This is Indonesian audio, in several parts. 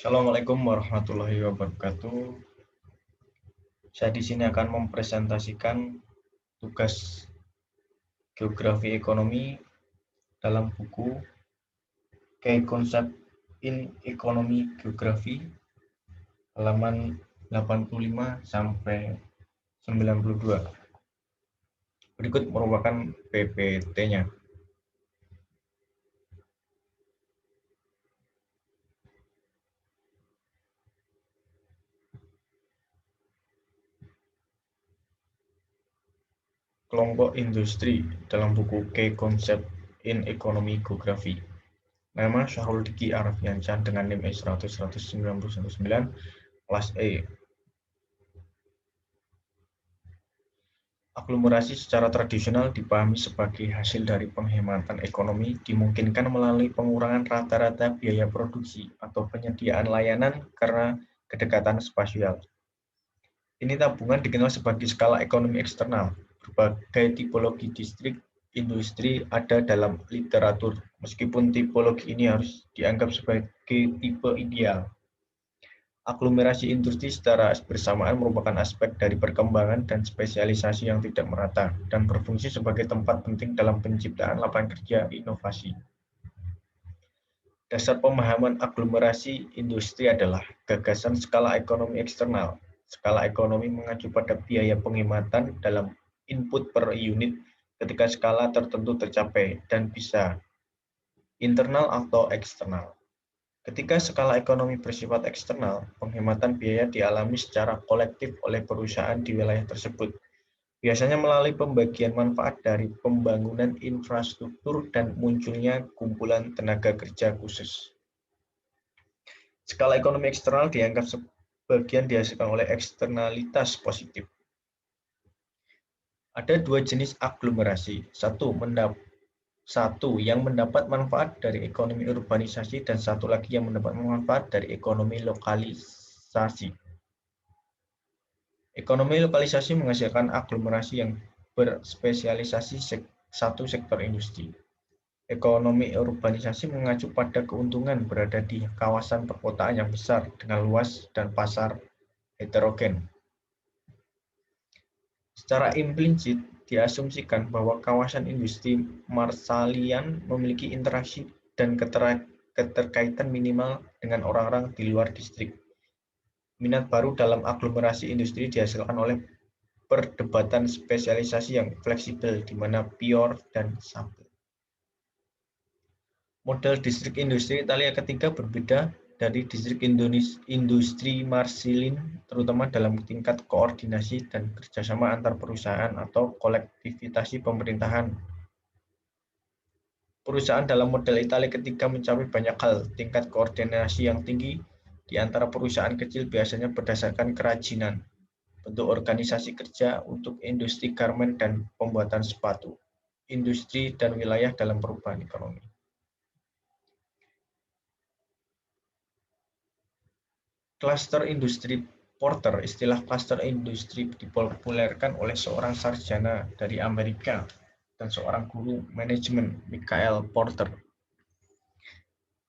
Assalamualaikum warahmatullahi wabarakatuh. Saya di sini akan mempresentasikan tugas geografi ekonomi dalam buku Key Concept in Economy Geography halaman 85 sampai 92. Berikut merupakan PPT-nya. Kelompok industri dalam buku Key Concept in Economy Geography. Nama Syahrul Diki Arfiansyah dengan NIM E100-100-919, kelas E. Aglomerasi secara tradisional dipahami sebagai hasil dari penghematan ekonomi dimungkinkan melalui pengurangan rata-rata biaya produksi atau penyediaan layanan karena kedekatan spasial. Ini tabungan dikenal sebagai skala ekonomi eksternal. Berbagai tipologi distrik industri ada dalam literatur, meskipun tipologi ini harus dianggap sebagai tipe ideal. Aglomerasi industri secara bersamaan merupakan aspek dari perkembangan dan spesialisasi yang tidak merata dan berfungsi sebagai tempat penting dalam penciptaan lapangan kerja inovasi. Dasar pemahaman aglomerasi industri adalah gagasan skala ekonomi eksternal. Skala ekonomi mengacu pada biaya penghematan dalam input per unit ketika skala tertentu tercapai dan bisa internal atau eksternal. Ketika skala ekonomi bersifat eksternal, penghematan biaya dialami secara kolektif oleh perusahaan di wilayah tersebut, biasanya melalui pembagian manfaat dari pembangunan infrastruktur dan munculnya kumpulan tenaga kerja khusus. Skala ekonomi eksternal dianggap sebagian dihasilkan oleh eksternalitas positif. Ada dua jenis aglomerasi. Satu yang mendapat manfaat dari ekonomi urbanisasi dan satu lagi yang mendapat manfaat dari ekonomi lokalisasi. Ekonomi lokalisasi menghasilkan aglomerasi yang berspesialisasi satu sektor industri. Ekonomi urbanisasi mengacu pada keuntungan berada di kawasan perkotaan yang besar dengan luas dan pasar heterogen. Secara implisit, diasumsikan bahwa kawasan industri Marshallian memiliki interaksi dan keterkaitan minimal dengan orang-orang di luar distrik. Minat baru dalam aglomerasi industri dihasilkan oleh perdebatan spesialisasi yang fleksibel di mana pure dan sample. Model distrik industri Italia ketiga berbeda dari distrik industri Marsilin, terutama dalam tingkat koordinasi dan kerjasama antar perusahaan atau kolektivitas pemerintahan. Perusahaan dalam model Italia ketiga mencapai banyak hal. Tingkat koordinasi yang tinggi di antara perusahaan kecil biasanya berdasarkan kerajinan, bentuk organisasi kerja untuk industri garmen dan pembuatan sepatu, industri dan wilayah dalam perubahan ekonomi. Cluster industri Porter, istilah cluster industri dipopulerkan oleh seorang sarjana dari Amerika dan seorang guru manajemen, Michael Porter.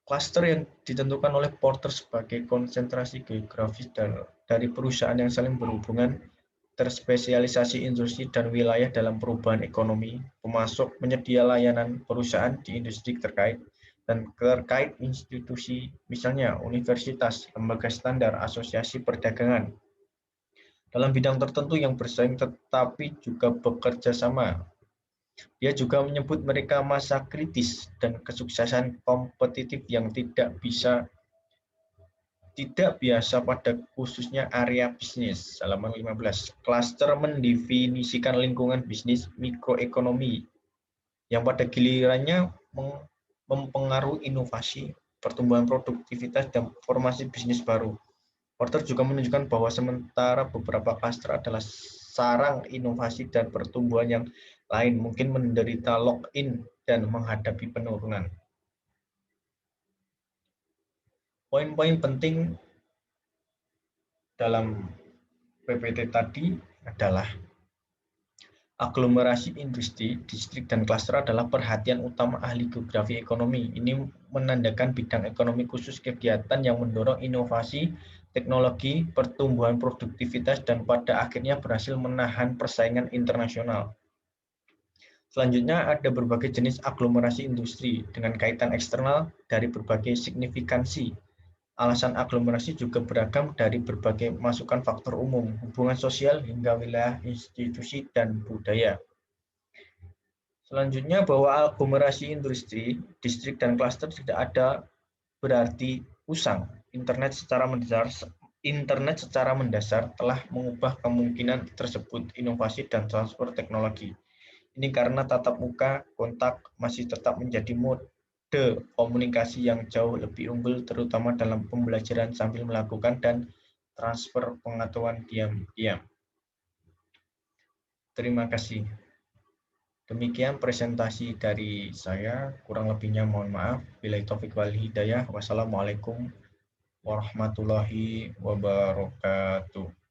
Cluster yang ditentukan oleh Porter sebagai konsentrasi geografis dari perusahaan yang saling berhubungan, terspesialisasi industri dan wilayah dalam perubahan ekonomi, pemasok, penyedia layanan, perusahaan di industri terkait, dan terkait institusi, misalnya universitas, lembaga standar, asosiasi perdagangan, dalam bidang tertentu yang bersaing tetapi juga bekerja sama. Dia juga menyebut mereka masa kritis dan kesuksesan kompetitif yang tidak biasa pada khususnya area bisnis. Halaman 15. Cluster mendefinisikan lingkungan bisnis mikroekonomi yang pada gilirannya mempengaruhi inovasi, pertumbuhan produktivitas, dan formasi bisnis baru. Porter juga menunjukkan bahwa sementara beberapa klaster adalah sarang inovasi dan pertumbuhan yang lain mungkin menderita lock-in dan menghadapi penurunan. Poin-poin penting dalam PPT tadi adalah Aglomerasi industri, distrik, dan klaster adalah perhatian utama ahli geografi ekonomi. Ini menandakan bidang ekonomi khusus kegiatan yang mendorong inovasi, teknologi, pertumbuhan produktivitas, dan pada akhirnya berhasil menahan persaingan internasional. Selanjutnya ada berbagai jenis aglomerasi industri dengan kaitan eksternal dari berbagai signifikansi. Alasan aglomerasi juga beragam dari berbagai masukan faktor umum, hubungan sosial hingga wilayah, institusi, dan budaya. Selanjutnya bahwa aglomerasi industri, distrik, dan klaster tidak ada berarti usang. Internet secara mendasar telah mengubah kemungkinan tersebut inovasi dan transfer teknologi. Ini karena tatap muka kontak masih tetap menjadi mode komunikasi yang jauh lebih unggul, terutama dalam pembelajaran sambil melakukan dan transfer pengetahuan diam-diam. Terima kasih. Demikian presentasi dari saya, kurang lebihnya mohon maaf. Billahi taufiq wal hidayah. Wassalamualaikum warahmatullahi wabarakatuh.